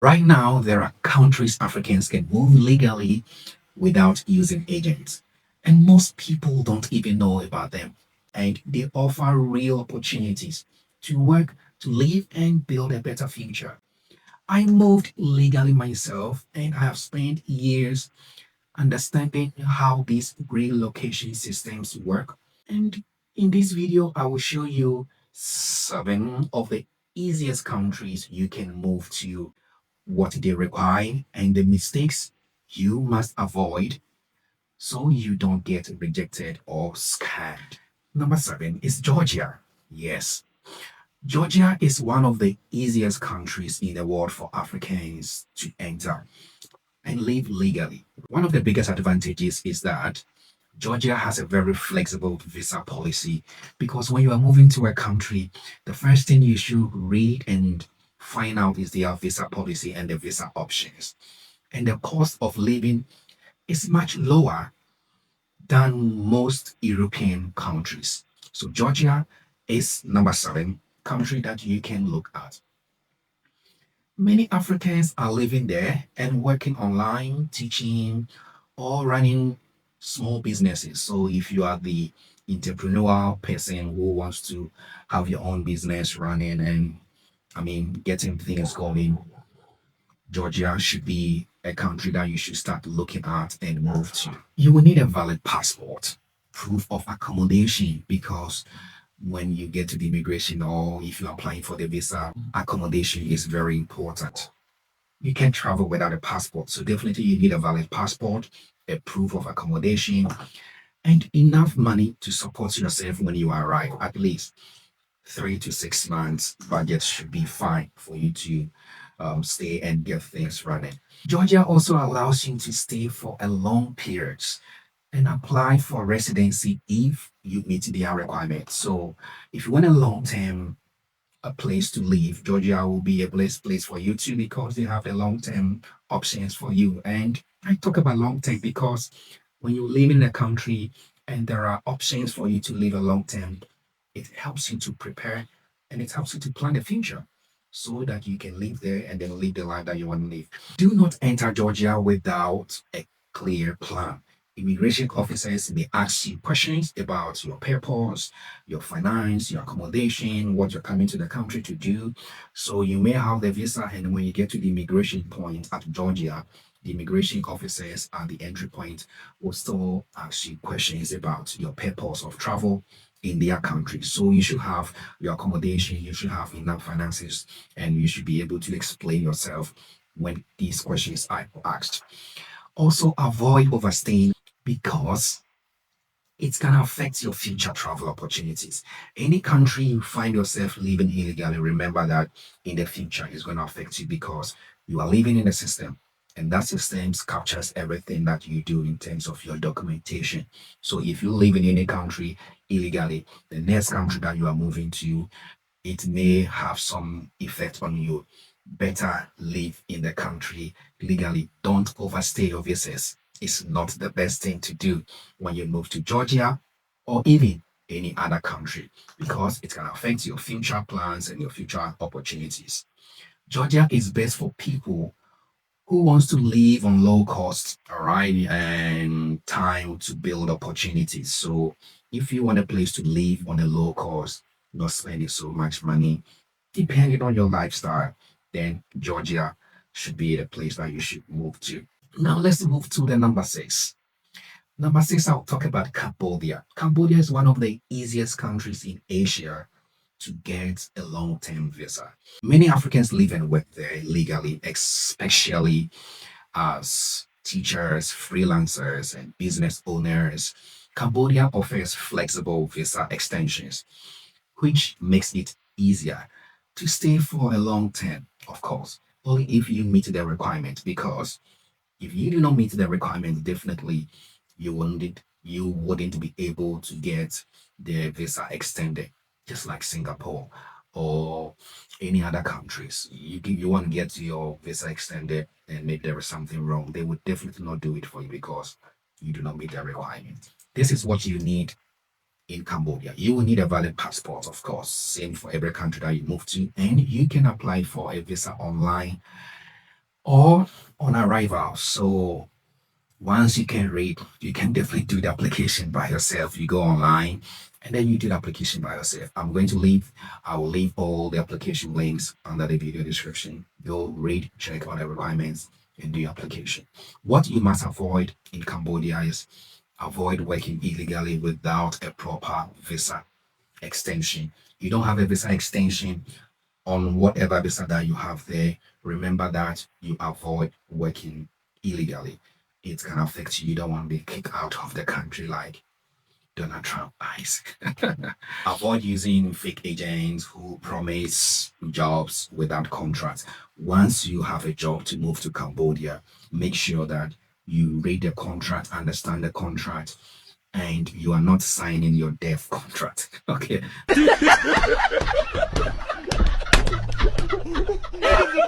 Right now, there are countries Africans can move legally without using agents. And most people don't even know about them. And they offer real opportunities to work, to live, and build a better future. I moved legally myself, and I have spent years understanding how these relocation systems work. And in this video, I will show you 7 of the easiest countries you can move to, what they require, and the mistakes you must avoid so you don't get rejected or scammed. Number 7 is Georgia. Yes, Georgia is one of the easiest countries in the world for Africans to enter and live legally. One of the biggest advantages is that Georgia has a very flexible visa policy because when you are moving to a country, the first thing you should read and find out is their visa policy and the visa options. And the cost of living is much lower than most European countries. So Georgia is number 7 country that you can look at. Many Africans are living there and working online, teaching, or running small businesses. So if you are the entrepreneurial person who wants to have your own business running and getting things going, Georgia should be a country that you should start looking at and move to. You will need a valid passport, proof of accommodation, because when you get to the immigration or if you're applying for the visa, accommodation is very important. You can't travel without a passport, so definitely you need a valid passport, a proof of accommodation, and enough money to support yourself when you arrive. At least 3 to 6 months budget should be fine for you to stay and get things running. Georgia also allows you to stay for a long period and apply for residency if you meet their requirements. So if you want a long term a place to live, Georgia will be a place for you too because they have the long term options for you. And I talk about long term because when you live in a country and there are options for you to live a long term, it helps you to prepare and it helps you to plan the future so that you can live there and then live the life that you want to live. Do not enter Georgia without a clear plan. Immigration officers may ask you questions about your papers, your finance, your accommodation, what you're coming to the country to do. So you may have the visa, and when you get to the immigration point at Georgia, the immigration officers at the entry point will still ask you questions about your papers of travel in their country. So you should have your accommodation, you should have enough finances, and you should be able to explain yourself when these questions are asked. Also, avoid overstaying because it's going to affect your future travel opportunities. Any country you find yourself living illegally, remember that in the future it's going to affect you because you are living in a system and that system captures everything that you do in terms of your documentation. So if you live in any country illegally, the next country that you are moving to, it may have some effect on you. Better live in the country legally. Don't overstay your visas. It's not the best thing to do when you move to Georgia or even any other country because it can affect your future plans and your future opportunities. Georgia is best for people who wants to live on low cost, all right, and time to build opportunities. So if you want a place to live on a low cost, not spending so much money, depending on your lifestyle, then Georgia should be the place that you should move to. Now let's move to the number 6. Number 6, I'll talk about Cambodia. Cambodia is one of the easiest countries in Asia to get a long-term visa. Many Africans live and work there legally, especially as teachers, freelancers, and business owners. Cambodia offers flexible visa extensions, which makes it easier to stay for a long term, of course, only if you meet the requirement. Because if you do not meet the requirements, definitely you wouldn't be able to get the visa extended, just like Singapore or any other countries. You want to get your visa extended, and maybe there is something wrong. They would definitely not do it for you because you do not meet the requirement. This is what you need in Cambodia. You will need a valid passport, of course, same for every country that you move to, and you can apply for a visa online or on arrival. So once you can read, you can definitely do the application by yourself. You go online and then you do the application by yourself. I will leave all the application links under the video description. You'll read, check all the requirements, and do your application. What you must avoid in Cambodia is avoid working illegally without a proper visa extension. You don't have a visa extension on whatever visa that you have there. Remember that you avoid working illegally. It can affect you. You don't want to be kicked out of the country like Donald Trump eyes. Avoid using fake agents who promise jobs without contracts. Once you have a job to move to Cambodia, make sure that you read the contract, understand the contract, and you are not signing your death contract. Okay.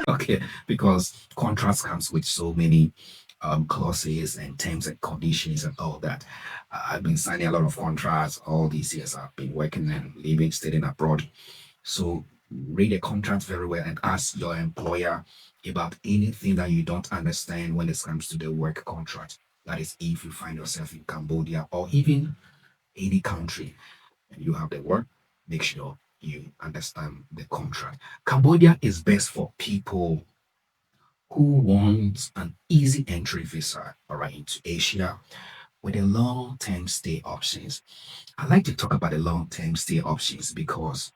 Okay, because contracts comes with so many clauses and terms and conditions and all that. I've been signing a lot of contracts all these years. I've been working and living, studying abroad. So read the contract very well and ask your employer about anything that you don't understand when it comes to the work contract. That is, if you find yourself in Cambodia or even any country and you have the work, make sure you understand the contract. Cambodia is best for people who want an easy entry visa, all right, into Asia with a long-term stay options. I like to talk about the long-term stay options because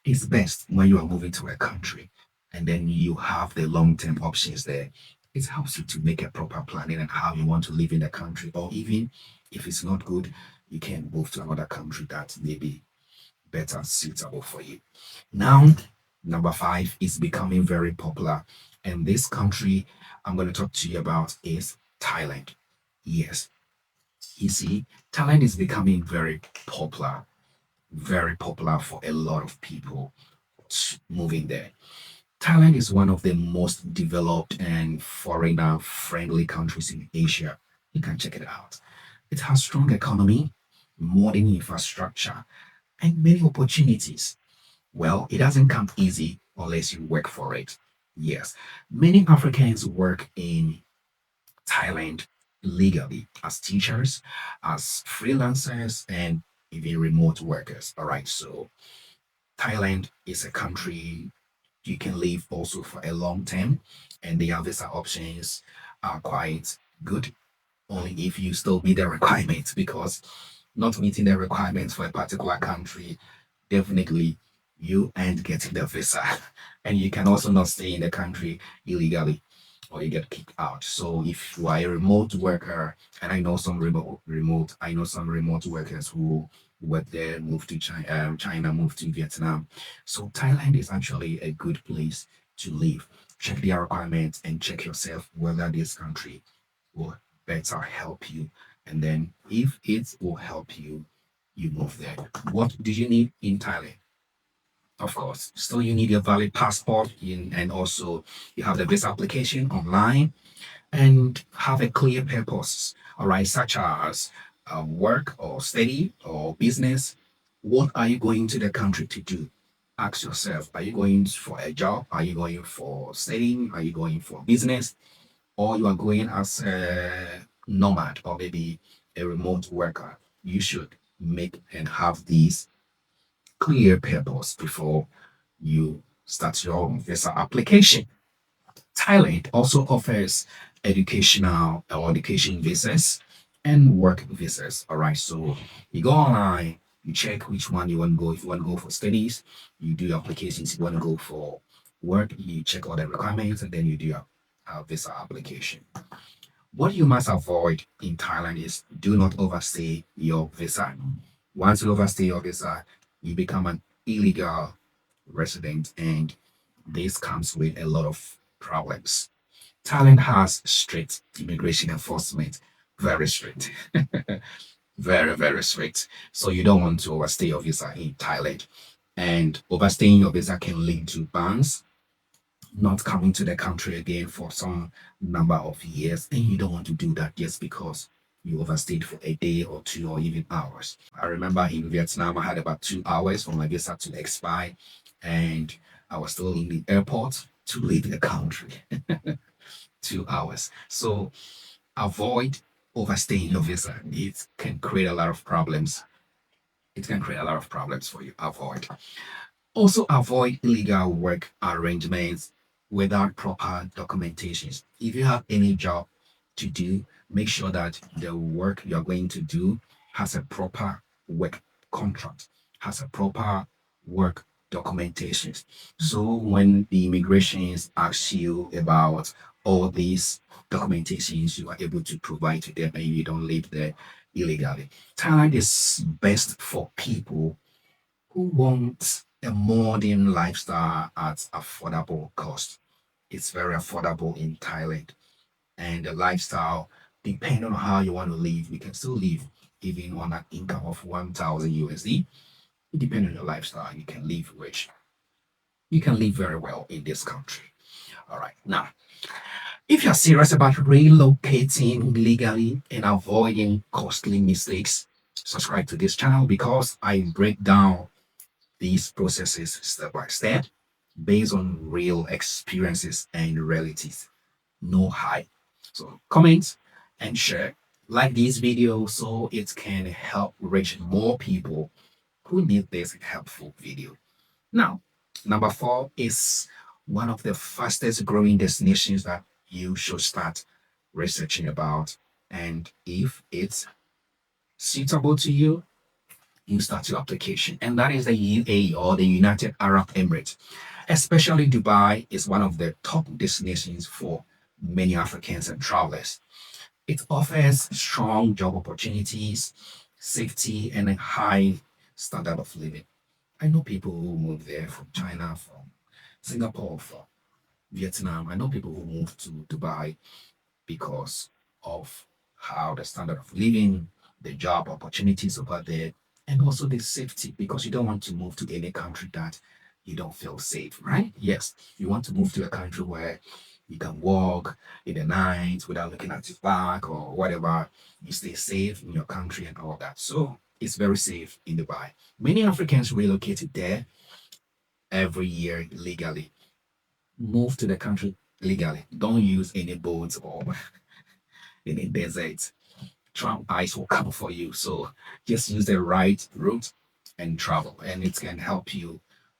it's best when you are moving to a country and then you have the long-term options there. It helps you to make a proper planning and how you want to live in the country, or even if it's not good, you can move to another country that may be better suitable for you. Now, number five is becoming very popular. And this country I'm going to talk to you about is Thailand. Yes, you see, Thailand is becoming very popular for a lot of people moving there. Thailand is one of the most developed and foreigner friendly countries in Asia. You can check it out. It has strong economy, modern infrastructure, and many opportunities. Well, it doesn't come easy unless you work for it. Yes, many Africans work in Thailand legally as teachers, as freelancers, and even remote workers. All right, so Thailand is a country you can live also for a long time, and their visa options are quite good only if you still meet the requirements, because not meeting the requirements for a particular country, definitely you ain't getting the visa. And you can also not stay in the country illegally or you get kicked out. So if you are a remote worker, and I know some remote workers who work there, move to China, move to Vietnam. So Thailand is actually a good place to live. Check their requirements and check yourself whether this country will better help you. And then if it will help you, you move there. What do you need in Thailand? Of course, still you need a valid passport and also you have the visa application online and have a clear purpose, all right, such as work or study or business. What are you going to the country to do? Ask yourself, are you going for a job? Are you going for studying? Are you going for business? Or you are going as a nomad or maybe a remote worker? You should make and have these clear purpose before you start your visa application. Thailand also offers educational or education visas and work visas. All right, so you go online, you check which one you want to go. If you want to go for studies, you do your applications. If you want to go for work, you check all the requirements and then you do your visa application. What you must avoid in Thailand is do not overstay your visa. Once you overstay your visa, you become an illegal resident, and this comes with a lot of problems. Thailand has strict immigration enforcement, very strict, very strict. So you don't want to overstay your visa in Thailand. And overstaying your visa can lead to bans, not coming to the country again for some number of years. And you don't want to do that just because you overstayed for a day or two or even hours. I remember in Vietnam, I had about 2 hours for my visa to expire, and I was still in the airport to leave the country. 2 hours. So avoid overstaying your visa. It can create a lot of problems. It can create a lot of problems for you. Avoid. Also, avoid illegal work arrangements without proper documentations. If you have any job to do, make sure that the work you're going to do has a proper work contract, has a proper work documentation. So when the immigrations asks you about all these documentations, you are able to provide to them and you don't live there illegally. Thailand is best for people who wants a modern lifestyle at affordable cost. It's very affordable in Thailand. And the lifestyle, depending on how you want to live, you can still live even on an income of 1,000 USD. Depending on your lifestyle, you can live rich. You can live very well in this country. All right. Now, if you're serious about relocating legally and avoiding costly mistakes, subscribe to this channel because I break down these processes step by step based on real experiences and realities. No hype. So comment and share. Like this video so it can help reach more people who need this helpful video. Now, number 4 is one of the fastest growing destinations that you should start researching about. And if it's suitable to you, you start your application. And that is the UAE or the United Arab Emirates. Especially Dubai is one of the top destinations for many Africans and travelers. It offers strong job opportunities, safety, and a high standard of living. I know people who move there from China, from Singapore, from Vietnam. I know people who move to Dubai because of how the standard of living, the job opportunities over there, and also the safety, because you don't want to move to any country that you don't feel safe, right? Yes, you want to move to a country where you can walk in the night without looking at your back or whatever. You stay safe in your country and all that. So it's very safe in Dubai. Many Africans relocated there every year legally. Move to the country legally. Don't use any boats or any desert. Trump ice will come for you. So just use the right route and travel, and it can help you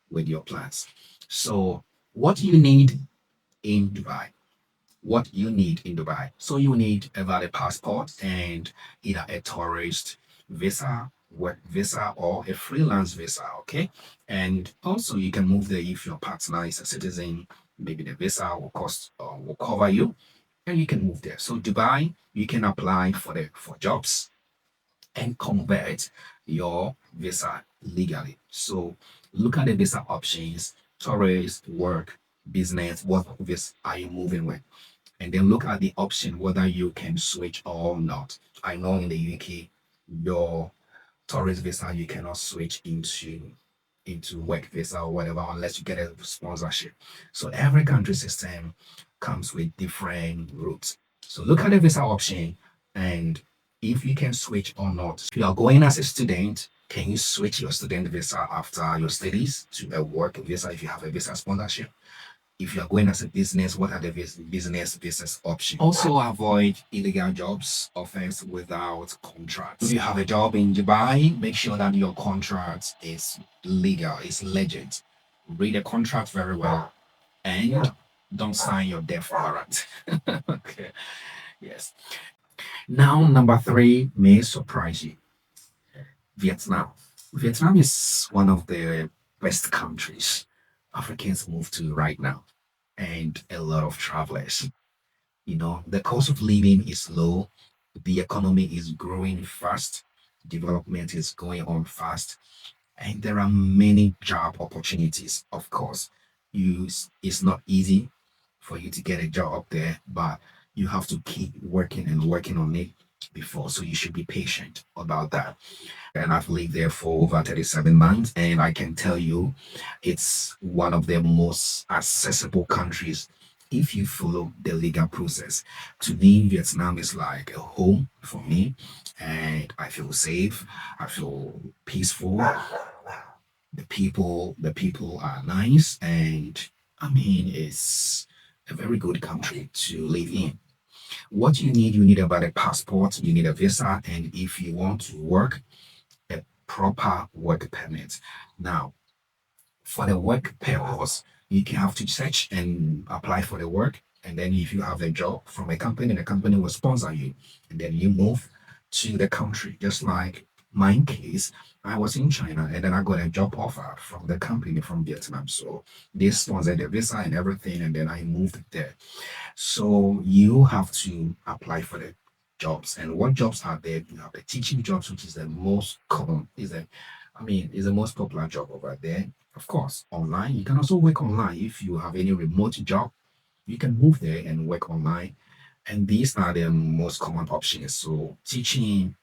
with your plans. So, what you need in Dubai? What you need in Dubai? So, you need a valid passport and either a tourist visa, work visa, or a freelance visa. Okay. And also, you can move there if your partner is a citizen. Maybe the visa will cost will cover you and you can move there. So Dubai, you can apply for jobs and convert your visa legally. So look at the visa options: tourist, work, business. What visa are you moving with? And then look at the option whether you can switch or not. I know in the UK, your tourist visa you cannot switch into work visa or whatever unless you get a sponsorship. So every country system comes with different routes. So look at the visa option and if you can switch or not. If you are going as a student, can you switch your student visa after your studies to a work visa if you have a visa sponsorship? If you are going as a business, what are the business options? Also, avoid illegal jobs offers without contracts. If you have a job in Dubai, make sure that your contract is legal, is legit. Read the contract very well and don't sign your death warrant. Okay. Yes. Now, number 3 may surprise you. Vietnam. Vietnam is one of the best countries Africans move to right now, and a lot of travelers. You know, the cost of living is low, the economy is growing fast, development is going on fast, and there are many job opportunities. Of course, it's not easy for you to get a job there, but you have to keep working and working on it before. So you should be patient about that. And I've lived there for over 37 months, and I can tell you it's one of the most accessible countries if you follow the legal process. To me, Vietnam is like a home for me, and I feel safe, I feel peaceful. The people are nice, and I mean, it's a very good country to live in. What you need about a passport, you need a visa, and if you want to work, a proper work permit. Now, for the work purpose, you can have to search and apply for the work. And then if you have a job from a company, the company will sponsor you. And then you move to the country. Just like my case, I was in China and then I got a job offer from the company from Vietnam. So they sponsored the visa and everything. And then I moved there. So you have to apply for the jobs. And what jobs are there? You have the teaching jobs, which is the most common, is the most popular job over there. Of course, online. You can also work online if you have any remote job. You can move there and work online. And these are the most common options. So teaching,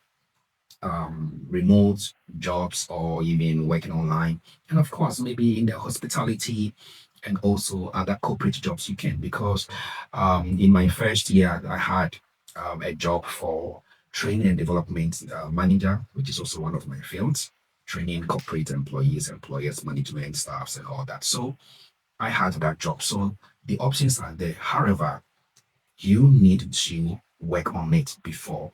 remote jobs, or even working online. And of course, maybe in the hospitality and also other corporate jobs you can. Because in my first year, I had a job for training and development manager, which is also one of my fields, training corporate employees, employers, management staffs, and all that. So I had that job. So the options are there. However, you need to work on it before.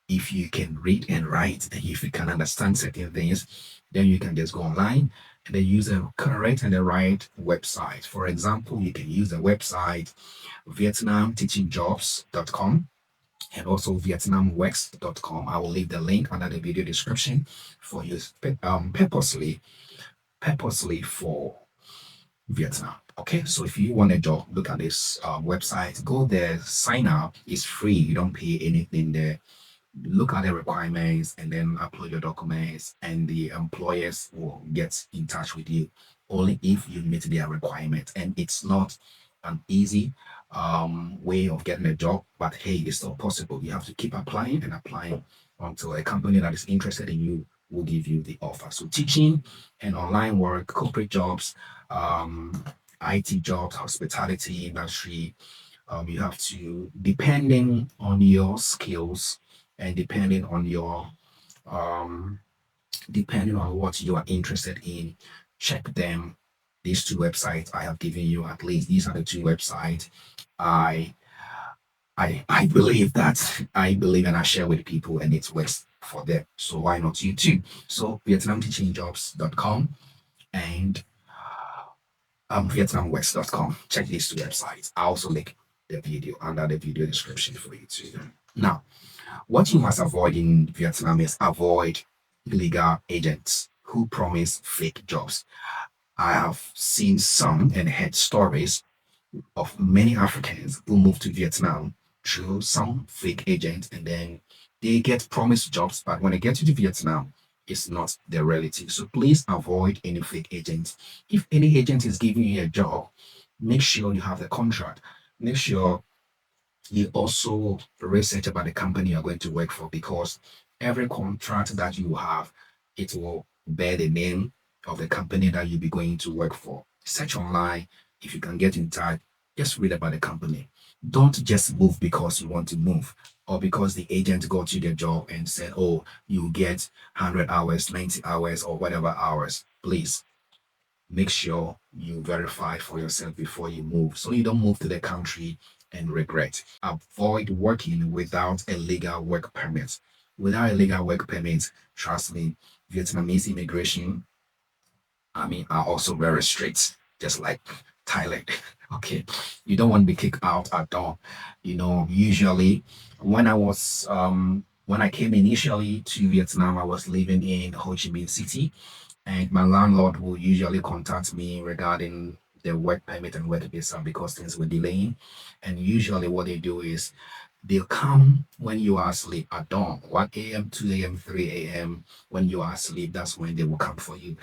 If you can read and write, and if you can understand certain things, then you can just go online and then use a correct and the right website. For example, you can use the website vietnamteachingjobs.com and also vietnamworks.com. I will leave the link under the video description for you purposely for Vietnam. Okay, so if you want a job, look at this website, go there, sign up. It's free, you don't pay anything there. Look at the requirements and then upload your documents, and the employers will get in touch with you only if you meet their requirements. And it's not an easy way of getting a job, but hey, it's still possible. You have to keep applying and applying until a company that is interested in you will give you the offer. So teaching and online work, corporate jobs, IT jobs, hospitality industry, you have to, depending on your skills and um, depending on what you are interested in, check them. These two websites I have given you, at least these are the two websites I I believe that I believe and I share with people, and it works for them. So why not you too? So vietnamteachingjobs.com and vietnamworks.com. Check these two websites. I also link the video under the video description for you too. Now, what you must avoid in Vietnam is avoid illegal agents who promise fake jobs. I have seen some and heard stories of many Africans who move to Vietnam through some fake agents, and then they get promised jobs, but when they get to Vietnam, it's not their reality. So please avoid any fake agents. If any agent is giving you a job, make sure you have the contract. Make sure you also research about the company you're going to work for, because every contract that you have, it will bear the name of the company that you'll be going to work for. Search online. If you can get in touch, just read about the company. Don't just move because you want to move, or because the agent got you the job and said, oh, you get 100 hours, 90 hours, or whatever hours. Please make sure you verify for yourself before you move, so you don't move to the country and regret. Avoid working without a legal work permit. Without a legal work permit, trust me, Vietnamese immigration, are also very strict, just like Thailand. Okay, you don't want to be kicked out at all. Usually when I came initially to Vietnam, I was living in Ho Chi Minh City, and my landlord will usually contact me regarding the work permit and work visa because things were delaying. And usually, what they do is they'll come when you are asleep at dawn, 1 a.m., 2 a.m., 3 a.m. When you are asleep, that's when they will come for you.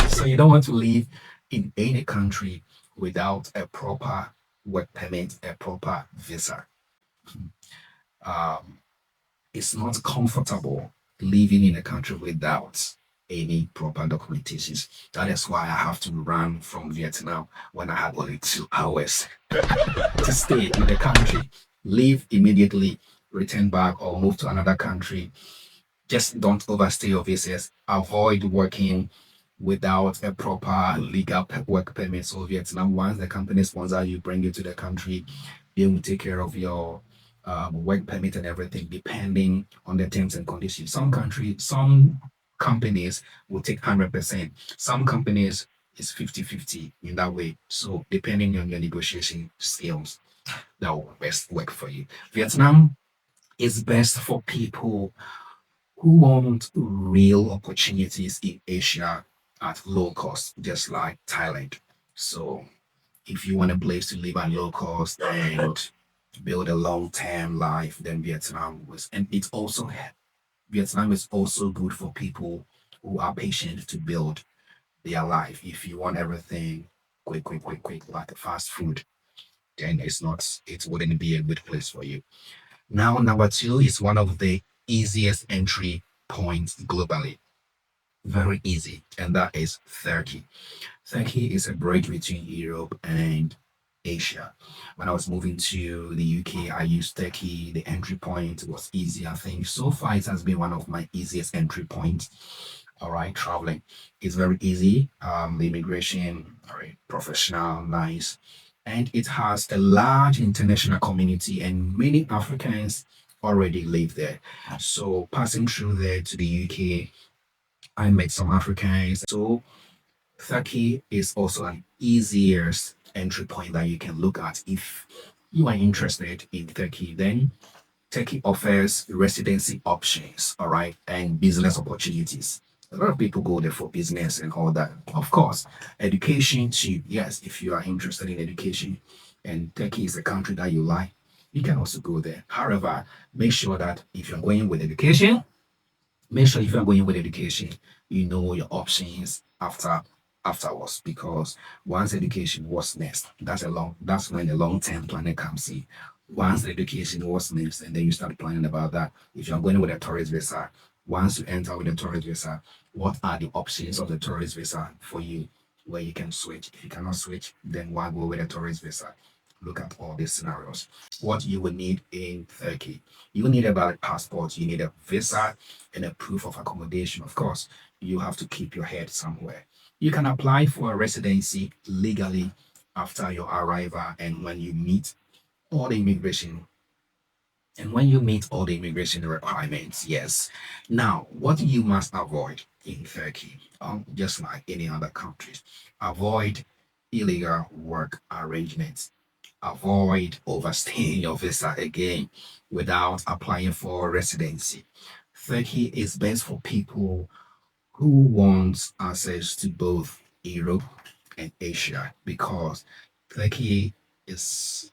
So you don't want to live in any country without a proper work permit, a proper visa. Um, it's not comfortable living in a country without any proper documentations. That is why I have to run from Vietnam when I had only 2 hours to stay in the country. Leave immediately, return back, or move to another country. Just don't overstay your visas. Avoid working without a proper legal work permit. So Vietnam, once the company sponsor you, bring you to the country, they will take care of your work permit and everything, depending on the terms and conditions. Some companies will take 100%. Some companies is 50-50 in that way. So depending on your negotiation skills, that will best work for you. Vietnam is best for people who want real opportunities in Asia at low cost, just like Thailand. So if you want a place to live at low cost and build a long-term life, then Vietnam is also good for people who are patient to build their life. If you want everything quick, quick, quick, quick, like fast food, then it wouldn't be a good place for you. Now, number two is one of the easiest entry points globally. Very easy, and that is Turkey. Turkey is a bridge between Europe and Asia. When I was moving to the UK, I used Turkey. The entry point was easy. I think so far it has been one of my easiest entry points. All right, traveling is very easy. The immigration, all right, professional, nice, and it has a large international community, and many Africans already live there. So passing through there to the UK, I met some Africans. So Turkey is also an easier entry point that you can look at if you are interested in Turkey. Then Turkey offers residency options, all right, and business opportunities. A lot of people go there for business and all that. Of course, education too. Yes, if you are interested in education and Turkey is a country that you like, you can also go there. However, make sure that if you're going with education, make sure if you're going with education, you know your options afterwards, because once education was next, that's when the long-term planning comes in. Once the education was next, and then you start planning about that. If you're going with a tourist visa, once you enter with a tourist visa, what are the options of the tourist visa for you where you can switch? If you cannot switch, then why go with a tourist visa? Look at all these scenarios. What you will need in Turkey: you need a valid passport, you need a visa, and a proof of accommodation. Of course, you have to keep your head somewhere. You can apply for a residency legally after your arrival, and all the immigration when you meet all the immigration requirements. Yes. Now, what you must avoid in Turkey, just like any other countries, avoid illegal work arrangements. Avoid overstaying your visa again without applying for residency. Turkey is best for people who want access to both Europe and Asia, because Turkey is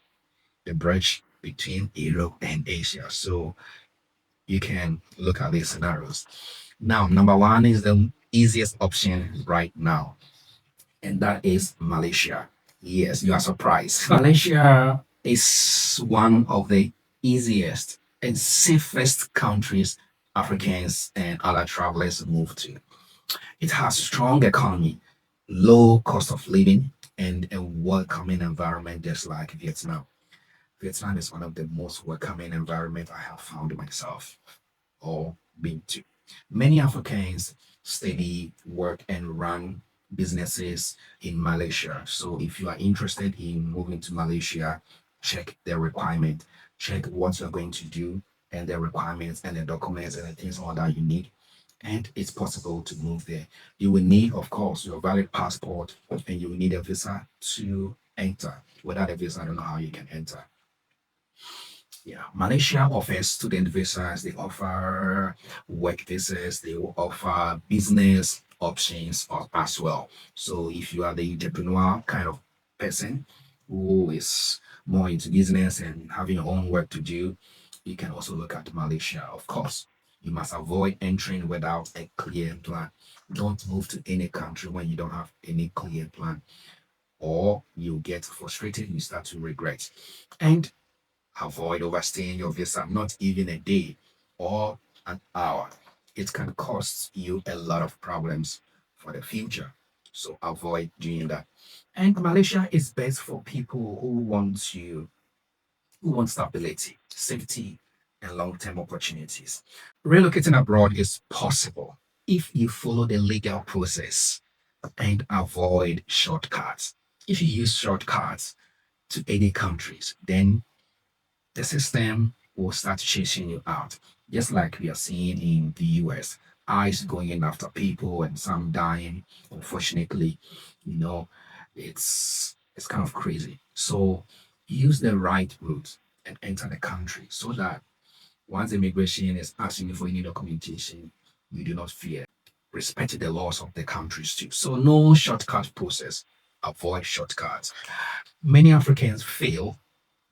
the bridge between Europe and Asia. So you can look at these scenarios. Now, number one is the easiest option right now, and that is Malaysia. Yes, you are surprised. Malaysia is one of the easiest and safest countries Africans and other travelers move to. It has strong economy, low cost of living, and a welcoming environment, just like Vietnam. Vietnam is one of the most welcoming environment I have found myself or been to. Many Africans study, work, and run businesses in Malaysia. So if you are interested in moving to Malaysia, check their requirement, check what you're going to do and the requirements and the documents and the things all that you need. And it's possible to move there. You will need, of course, your valid passport, and you will need a visa to enter. Without a visa, I don't know how you can enter. Yeah, Malaysia offers student visas, they offer work visas, they will offer business options as well. So if you are the entrepreneur kind of person who is more into business and having your own work to do, you can also look at Malaysia. Of course, you must avoid entering without a clear plan. Don't move to any country when you don't have any clear plan, or you get frustrated, you start to regret. And avoid overstaying your visa, not even a day or an hour. It can cost you a lot of problems for the future. So avoid doing that. And Malaysia is best for people who want stability, safety, and long-term opportunities. Relocating abroad is possible if you follow the legal process. and avoid shortcuts. If you use shortcuts to any countries, then the system will start chasing you out. Just like we are seeing in the US, ICE going in after people and some dying. Unfortunately, you know, it's kind of crazy. So use the right route and enter the country so that once immigration is asking you for any documentation, you do not fear. Respect the laws of the countries too. So no shortcut process. Avoid shortcuts. Many Africans fail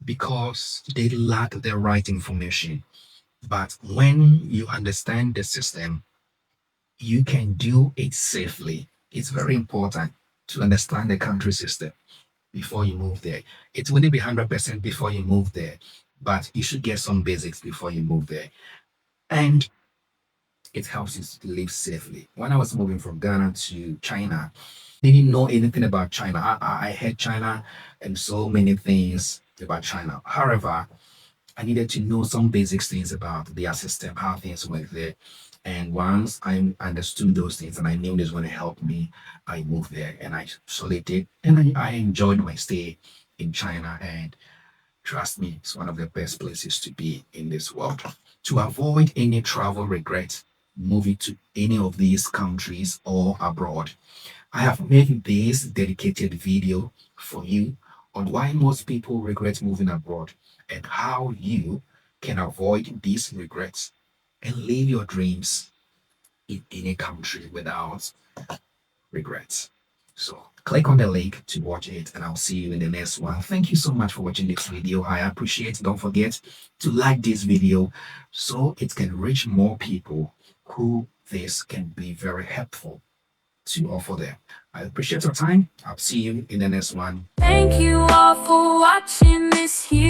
because they lack the right information. But when you understand the system, you can do it safely. It's very important to understand the country system before you move there. It wouldn't be 100% before you move there, but you should get some basics before you move there. And it helps you to live safely. When I was moving from Ghana to China, didn't know anything about China. I heard China and so many things about China. However, I needed to know some basic things about their system, how things work there. And once I understood those things and I knew this was going to help me, I moved there and I solicited and I enjoyed my stay in China. And trust me, it's one of the best places to be in this world. To avoid any travel regrets, moving to any of these countries or abroad, I have made this dedicated video for you on why most people regret moving abroad and how you can avoid these regrets and live your dreams in any country without regrets. So click on the link to watch it and I'll see you in the next one. Thank you so much for watching this video. I appreciate it. Don't forget to like this video so it can reach more people who this can be very helpful to offer them. I appreciate your time. I'll see you in the next one. Thank you all for watching this here.